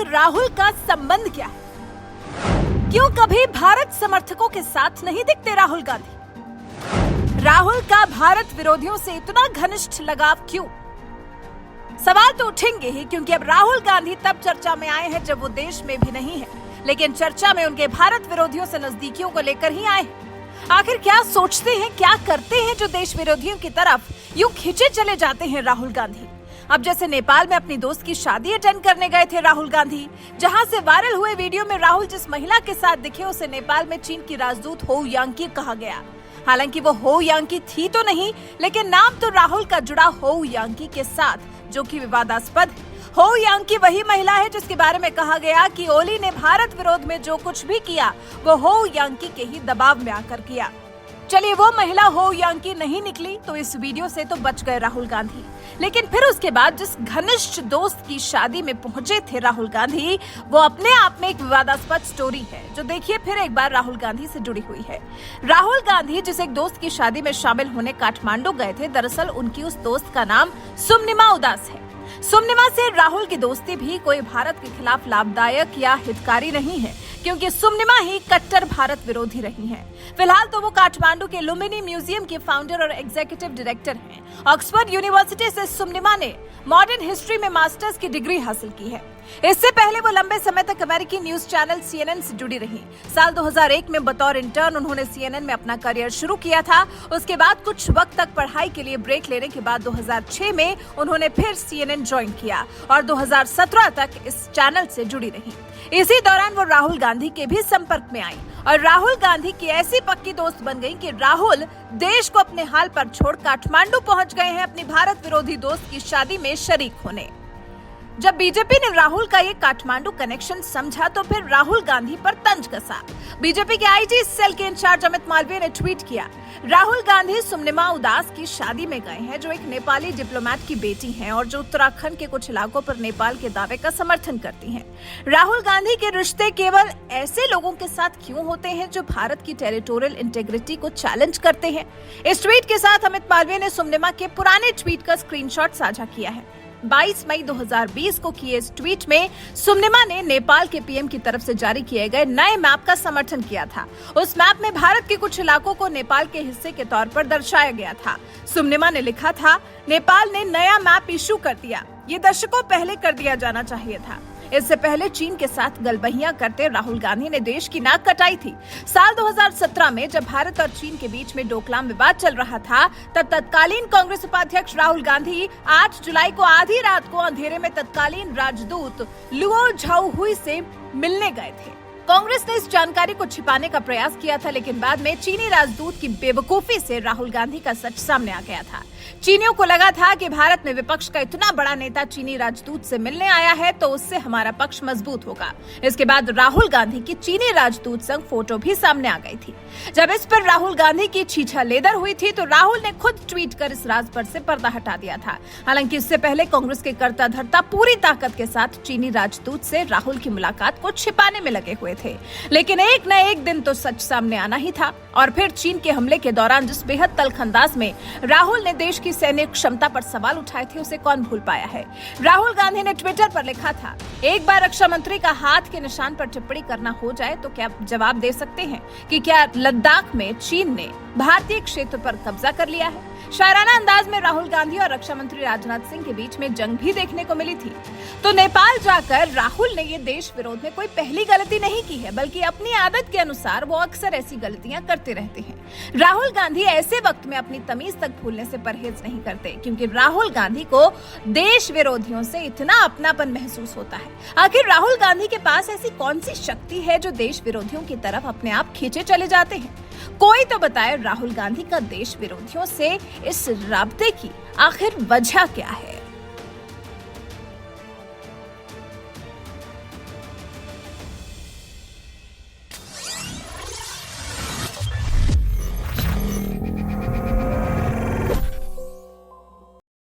राहुल का संबंध क्या है? क्यों कभी भारत समर्थकों के साथ नहीं दिखते राहुल गांधी? राहुल का भारत विरोधियों से इतना घनिष्ठ लगाव क्यों? सवाल तो उठेंगे ही, क्योंकि अब राहुल गांधी तब चर्चा में आए हैं जब वो देश में भी नहीं है, लेकिन चर्चा में उनके भारत विरोधियों से नजदीकियों को लेकर ही आए हैं। आखिर क्या सोचते हैं, क्या करते हैं जो देश विरोधियों की तरफ यूं खिंचे चले जाते हैं राहुल गांधी? अब जैसे नेपाल में अपनी दोस्त की शादी अटेंड करने गए थे राहुल गांधी, जहां से वायरल हुए वीडियो में राहुल जिस महिला के साथ दिखे उसे नेपाल में चीन की राजदूत हो यांकी कहा गया। हालांकि वो हो यांकी थी तो नहीं, लेकिन नाम तो राहुल का जुड़ा हो यांकी के साथ, जो कि विवादास्पद है। हो यांकी वही महिला है जिसके बारे में कहा गया कि ओली ने भारत विरोध में जो कुछ भी किया वो हो यांकी के ही दबाव में आकर किया। चलिए, वो महिला हो यांकी नहीं निकली तो इस वीडियो से तो बच गए राहुल गांधी, लेकिन फिर उसके बाद जिस घनिष्ठ दोस्त की शादी में पहुंचे थे राहुल गांधी, वो अपने आप में एक विवादास्पद स्टोरी है जो देखिए फिर एक बार राहुल गांधी से जुड़ी हुई है। राहुल गांधी जिस एक दोस्त की शादी में शामिल होने काठमांडू गए थे, दरअसल उनकी उस दोस्त का नाम सुमनिमा उदास है। सुमनिमा से राहुल की दोस्ती भी कोई भारत के खिलाफ लाभदायक या हितकारी नहीं है, क्योंकि सुमनिमा ही कट्टर भारत विरोधी रही हैं। फिलहाल तो वो काठमांडू के लुम्बिनी म्यूजियम के फाउंडर और एग्जीक्यूटिव डायरेक्टर हैं। ऑक्सफोर्ड यूनिवर्सिटी से सुमनिमा ने मॉडर्न हिस्ट्री में मास्टर्स की डिग्री हासिल की है। इससे पहले वो लंबे समय तक अमेरिकी न्यूज चैनल CNN से जुड़ी रही। साल 2001 में बतौर इंटर्न उन्होंने CNN में अपना करियर शुरू किया था। उसके बाद कुछ वक्त तक पढ़ाई के लिए ब्रेक लेने के बाद 2006 में उन्होंने फिर CNN ज्वाइन किया और 2017 तक इस चैनल से जुड़ी रही। इसी दौरान वो राहुल गांधी के भी संपर्क में आई और राहुल गांधी की ऐसी पक्की दोस्त बन गई कि राहुल देश को अपने हाल पर छोड़ काठमांडू पहुंच गए हैं अपनी भारत विरोधी दोस्त की शादी में शरीक होने। जब बीजेपी ने राहुल का ये काठमांडू कनेक्शन समझा तो फिर राहुल गांधी पर तंज कसा। बीजेपी के आईजी सेल के इंचार्ज अमित मालवीय ने ट्वीट किया, राहुल गांधी सुमनिमा उदास की शादी में गए हैं जो एक नेपाली डिप्लोमेट की बेटी हैं और जो उत्तराखंड के कुछ इलाकों पर नेपाल के दावे का समर्थन करती हैं। राहुल गांधी के रिश्ते केवल ऐसे लोगों के साथ क्यों होते हैं जो भारत की टेरिटोरियल इंटेग्रिटी को चैलेंज करते हैं? इस ट्वीट के साथ अमित मालवीय ने सुमनिमा के पुराने ट्वीट का स्क्रीनशॉट साझा किया है। 22 मई 2020 को किए इस ट्वीट में सुमनिमा ने नेपाल के पीएम की तरफ से जारी किए गए नए मैप का समर्थन किया था। उस मैप में भारत के कुछ इलाकों को नेपाल के हिस्से के तौर पर दर्शाया गया था। सुमनिमा ने लिखा था, नेपाल ने नया मैप इशू कर दिया, ये दशकों पहले कर दिया जाना चाहिए था। इससे पहले चीन के साथ गलबहियां करते राहुल गांधी ने देश की नाक कटाई थी। साल 2017 में जब भारत और चीन के बीच में डोकलाम विवाद चल रहा था, तब तत्कालीन कांग्रेस उपाध्यक्ष राहुल गांधी 8 जुलाई को आधी रात को अंधेरे में तत्कालीन राजदूत लुओ झाओहुई से मिलने गए थे। कांग्रेस ने इस जानकारी को छिपाने का प्रयास किया था, लेकिन बाद में चीनी राजदूत की बेवकूफी से राहुल गांधी का सच सामने आ गया था। चीनियों को लगा था कि भारत में विपक्ष का इतना बड़ा नेता चीनी राजदूत से मिलने आया है तो उससे हमारा पक्ष मजबूत होगा। इसके बाद राहुल गांधी की चीनी राजदूत संग फोटो भी सामने आ गई थी। जब इस पर राहुल गांधी की छीछालेदर हुई थी तो राहुल ने खुद ट्वीट कर इस राज पर से पर्दा हटा दिया था। हालांकि इससे पहले कांग्रेस के कर्ता धर्ता पूरी ताकत के साथ चीनी राजदूत से राहुल की मुलाकात को छिपाने में लगे हुए थे, लेकिन एक न एक दिन तो सच सामने आना ही था। और फिर चीन के हमले के दौरान जिस बेहद तल्ख अंदाज में राहुल ने देश की सैन्य क्षमता पर सवाल उठाए थे उसे कौन भूल पाया है। राहुल गांधी ने ट्विटर पर लिखा था, एक बार रक्षा मंत्री का हाथ के निशान पर टिप्पणी करना हो जाए तो क्या जवाब दे सकते हैं कि क्या लद्दाख में चीन ने भारतीय क्षेत्र पर कब्जा कर लिया है? शायराना अंदाज में राहुल गांधी और रक्षा मंत्री राजनाथ सिंह के बीच में जंग भी देखने को मिली थी। तो नेपाल जाकर राहुल ने ये देश विरोध में कोई पहली गलती नहीं की है, बल्कि अपनी आदत के अनुसार वो अक्सर ऐसी गलतियां करते रहते हैं। राहुल गांधी ऐसे वक्त में अपनी तमीज तक भूलने से परहेज नहीं करते, क्योंकि राहुल गांधी को देश विरोधियों से इतना अपनापन महसूस होता है। आखिर राहुल गांधी के पास ऐसी कौन सी शक्ति है जो देश विरोधियों की तरफ अपने आप खींचे चले जाते हैं? कोई तो बताए राहुल गांधी का देश विरोधियों से इस राब्ते की आखिर वजह क्या है?